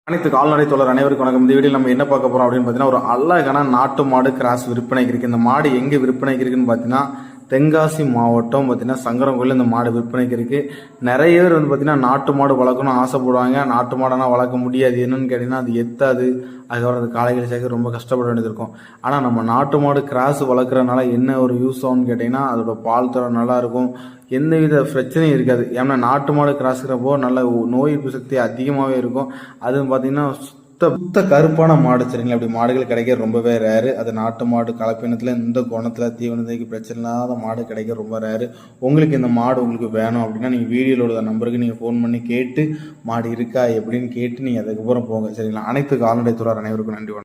அனைத்து கால்நடை தோழர் அனைவருக்கும் வணக்கம். இந்த வீடியோ நம்ம என்ன பார்க்க போறோம் அப்படின்னு பார்த்தீங்கன்னா, ஒரு அழகான நாட்டு மாடு கிராஸ் விற்பனைக்கு இருக்கு. இந்த மாடு எங்கே விற்பனைக்கு இருக்குன்னு பார்த்தீங்கன்னா, தென்காசி மாவட்டம் பார்த்தீங்கன்னா சங்கரன்கோயில் இந்த மாடு விற்பனைக்கு இருக்கு. நிறைய பேர் பார்த்தீங்கன்னா நாட்டு மாடு வளர்க்கணும்னு ஆசைப்படுவாங்க. நாட்டு மாடெல்லாம் வளர்க்க முடியாது, என்னன்னு கேட்டீங்கன்னா அது எத்தாது, அதுக்கப்புறம் அது காலைகள் சேர்க்க ரொம்ப கஷ்டப்பட வேண்டியது இருக்கும். ஆனால் நம்ம நாட்டு மாடு கிராஸ் வளர்க்குறதுனால என்ன ஒரு யூஸ் ஆகும்னு கேட்டிங்கன்னா, அதோட பால் தரம் நல்லா இருக்கும், எந்தவித பிரச்சனையும் இருக்காது. ஏன்னா நாட்டு மாடு கிராஸுக்கிறப்போ நல்ல நோய் எதிர்ப்பு சக்தி அதிகமாகவே இருக்கும். அதுவும் பார்த்தீங்கன்னா சுத்த கருப்பான மாடு, சரிங்களா? அப்படி மாடுகள் கிடைக்க ரொம்பவே ரேரு. அது நாட்டு மாடு கலப்பினத்தில் இந்த குணத்தில் தீவனத்துக்கு பிரச்சனை இல்லாத மாடு கிடைக்க ரொம்ப ரேரு. உங்களுக்கு இந்த மாடு உங்களுக்கு வேணும் அப்படின்னா நீங்கள் வீடியோவில் உள்ள நம்பருக்கு நீங்கள் ஃபோன் பண்ணி கேட்டு மாடு இருக்கா எப்படின்னு கேட்டு நீங்கள் அதுக்கப்புறம் போங்க, சரிங்களா? அனைத்து கால்நடை துறை அனைவருக்கும் நன்றி.